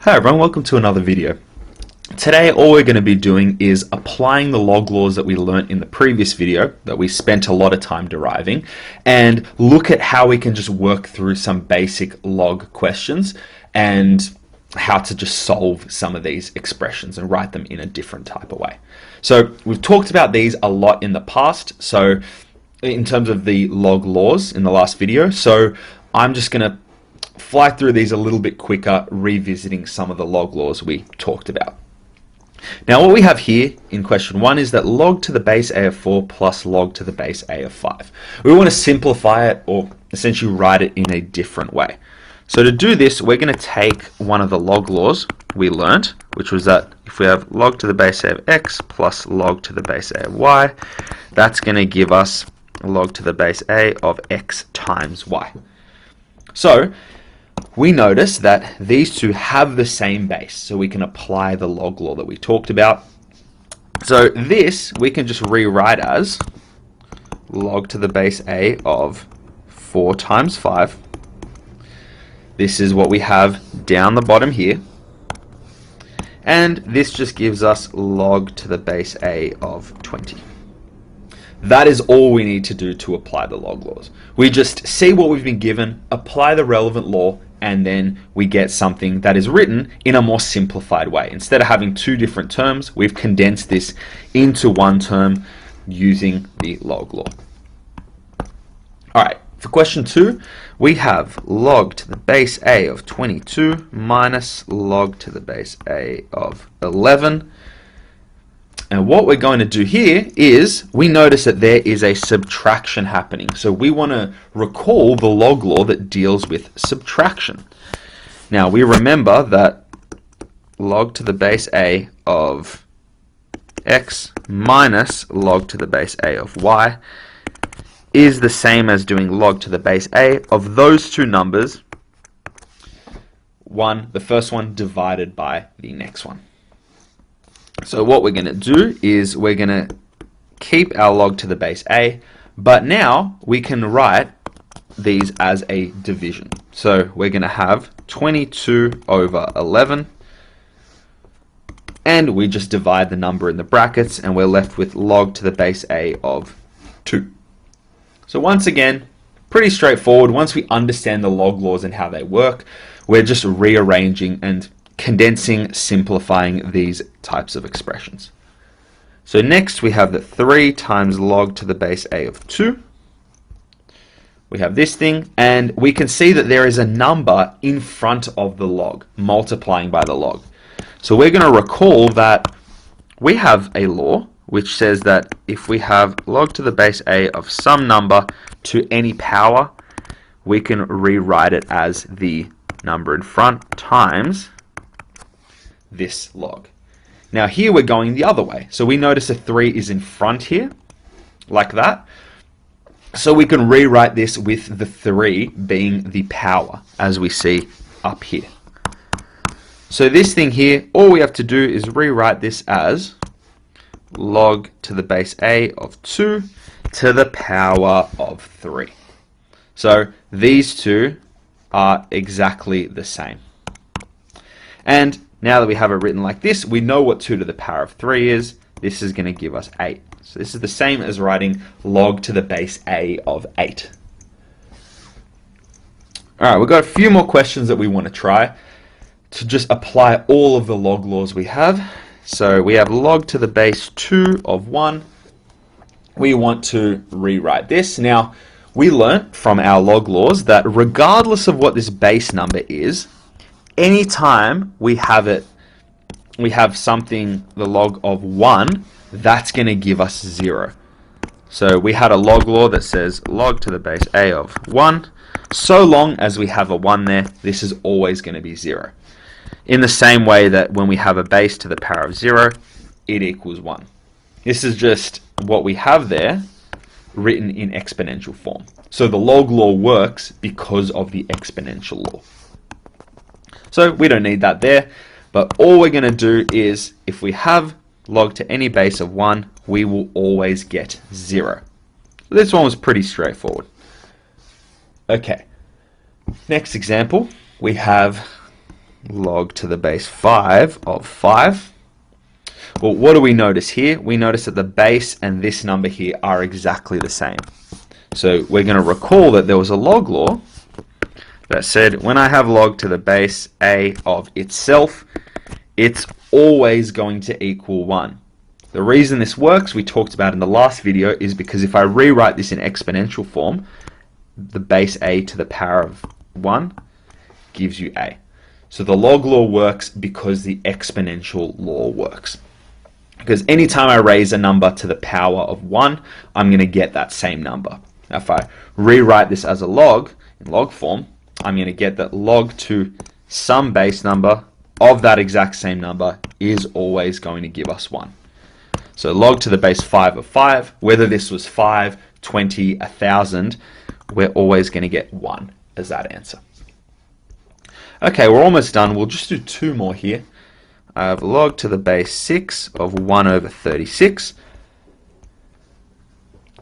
Hi everyone, welcome to another video. Today all we're going to be doing is applying the log laws that we learnt in the previous video that we spent a lot of time deriving, and look at how we can just work through some basic log questions and how to just solve some of these expressions and write them in a different type of way. So we've talked about these a lot in the past, so in terms of the log laws in the last video, so I'm just going to fly through these a little bit quicker, revisiting some of the log laws we talked about. Now what we have here in question 1 is that log to the base a of 4 plus log to the base a of 5. We want to simplify it, or essentially write it in a different way. So to do this, we're going to take one of the log laws we learnt, which was that if we have log to the base a of x plus log to the base a of y, that's going to give us log to the base a of x times y. So we notice that these two have the same base, so we can apply the log law that we talked about. So this we can just rewrite as log to the base a of 4 times 5. This is what we have down the bottom here. And this just gives us log to the base a of 20. That is all we need to do to apply the log laws. We just see what we've been given, apply the relevant law, and then we get something that is written in a more simplified way. Instead of having two different terms, we've condensed this into one term using the log law. Alright, for question 2, we have log to the base a of 22 minus log to the base a of 11. And what we're going to do here is we notice that there is a subtraction happening. So we want to recall the log law that deals with subtraction. Now we remember that log to the base a of x minus log to the base a of y is the same as doing log to the base a of those two numbers, the first one divided by the next one. So what we're going to do is we're going to keep our log to the base a, but now we can write these as a division. So we're going to have 22 over 11, and we just divide the number in the brackets, and we're left with log to the base a of 2. So once again, pretty straightforward. Once we understand the log laws and how they work, we're just rearranging and condensing, simplifying these types of expressions. So next we have that 3 times log to the base a of 2. We have this thing, and we can see that there is a number in front of the log, multiplying by the log. So we're going to recall that we have a law which says that if we have log to the base a of some number to any power, we can rewrite it as the number in front times this log. Now here we're going the other way. So we notice a 3 is in front here, like that. So we can rewrite this with the 3 being the power, as we see up here. So this thing here, all we have to do is rewrite this as log to the base a of 2 to the power of 3. So these two are exactly the same. And now that we have it written like this, we know what 2 to the power of 3 is. This is going to give us 8. So this is the same as writing log to the base a of 8. Alright, we've got a few more questions that we want to try to just apply all of the log laws we have. So we have log to the base 2 of 1. We want to rewrite this. Now, we learnt from our log laws that regardless of what this base number is, anytime we have something, the log of 1, that's going to give us 0. So we had a log law that says log to the base a of 1. So long as we have a 1 there, this is always going to be 0. In the same way that when we have a base to the power of 0, it equals 1. This is just what we have there written in exponential form. So the log law works because of the exponential law. So we don't need that there, but all we're going to do is if we have log to any base of 1, we will always get 0. This one was pretty straightforward. Okay, next example, we have log to the base 5 of 5. Well, what do we notice here? We notice that the base and this number here are exactly the same. So we're going to recall that there was a log law that said when I have log to the base a of itself, it's always going to equal 1. The reason this works, we talked about in the last video, is because if I rewrite this in exponential form, the base a to the power of 1 gives you a. So the log law works because the exponential law works. Because anytime I raise a number to the power of 1, I'm going to get that same number. Now if I rewrite this as a log, in log form, I'm going to get that log to some base number of that exact same number is always going to give us 1. So log to the base 5 of 5, whether this was 5, 20, 1,000, we're always going to get 1 as that answer. Okay, we're almost done. We'll just do 2 more here. I have log to the base 6 of 1 over 36.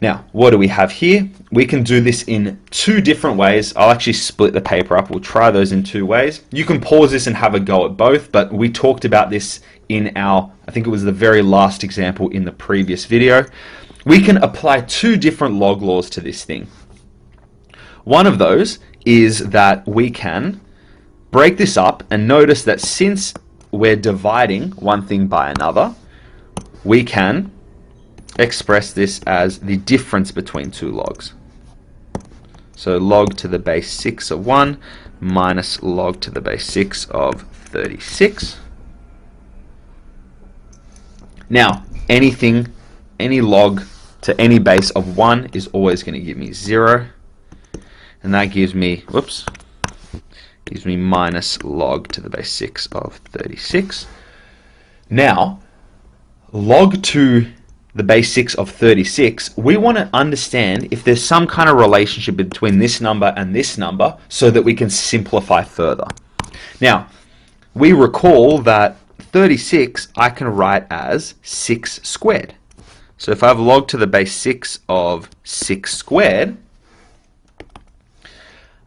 Now, what do we have here? We can do this in 2 different ways. I'll actually split the paper up. We'll try those in 2 ways. You can pause this and have a go at both, but we talked about this in our, I think it was the very last example in the previous video. We can apply 2 different log laws to this thing. One of those is that we can break this up and notice that since we're dividing one thing by another, we can express this as the difference between 2 logs. So log to the base 6 of 1 minus log to the base 6 of 36. Now, any log to any base of 1 is always going to give me 0. And that gives me, gives me minus log to the base 6 of 36. Now, log to the base 6 of 36, we want to understand if there's some kind of relationship between this number and this number so that we can simplify further. Now, we recall that 36 I can write as 6 squared. So if I have log to the base 6 of 6 squared,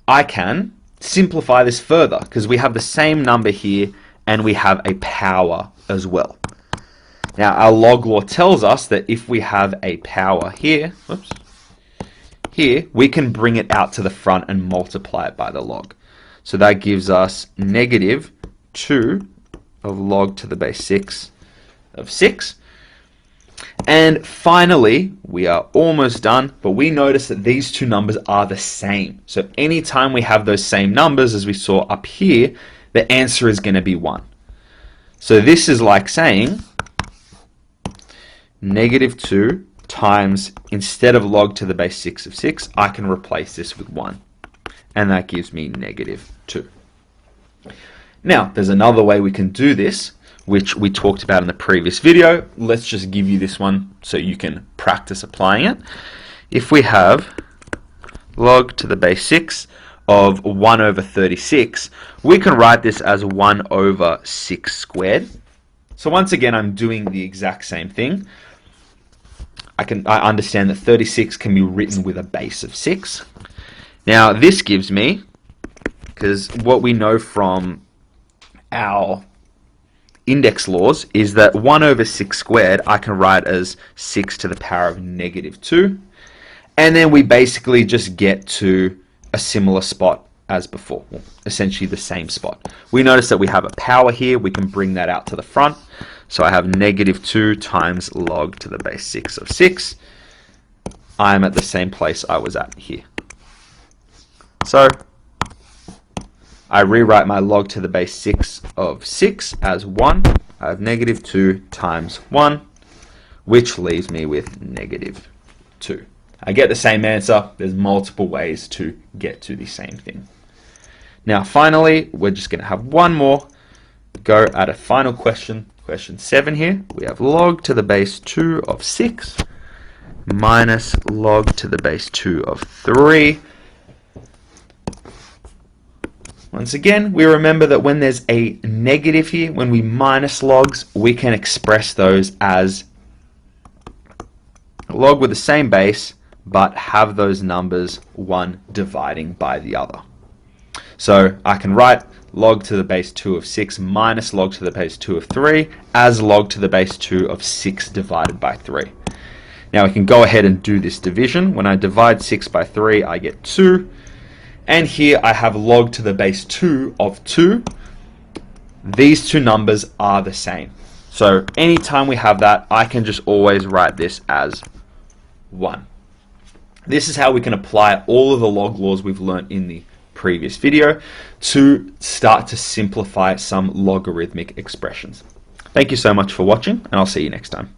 I can simplify this further because we have the same number here and we have a power as well. Now our log law tells us that if we have a power here, here, we can bring it out to the front and multiply it by the log. So that gives us negative 2 of log to the base 6 of 6. And finally, we are almost done, but we notice that these 2 numbers are the same. So anytime we have those same numbers as we saw up here, the answer is going to be 1. So this is like saying negative 2 times, instead of log to the base 6 of 6, I can replace this with 1. And that gives me negative 2. Now, there's another way we can do this, which we talked about in the previous video. Let's just give you this one so you can practice applying it. If we have log to the base 6 of 1 over 36, we can write this as 1 over 6 squared. So once again, I'm doing the exact same thing. I understand that 36 can be written with a base of 6. Now this gives me, because what we know from our index laws is that 1 over 6 squared I can write as 6 to the power of negative 2. And then we basically just get to a similar spot as before, well, essentially the same spot. We notice that we have a power here, we can bring that out to the front. So I have negative 2 times log to the base 6 of 6. I'm at the same place I was at here. So I rewrite my log to the base 6 of 6 as 1. I have negative 2 times 1, which leaves me with negative 2. I get the same answer. There's multiple ways to get to the same thing. Now finally, we're just going to have one more go at a final question. Question 7 here. We have log to the base 2 of 6 minus log to the base 2 of 3. Once again, we remember that when there's a negative here, when we minus logs, we can express those as a log with the same base, but have those numbers one dividing by the other. So I can write log to the base 2 of 6 minus log to the base 2 of 3 as log to the base 2 of 6 divided by 3. Now we can go ahead and do this division. When I divide 6 by 3, I get 2. And here I have log to the base 2 of 2. These two numbers are the same. So anytime we have that, I can just always write this as 1. This is how we can apply all of the log laws we've learned in the previous video to start to simplify some logarithmic expressions. Thank you so much for watching, and I'll see you next time.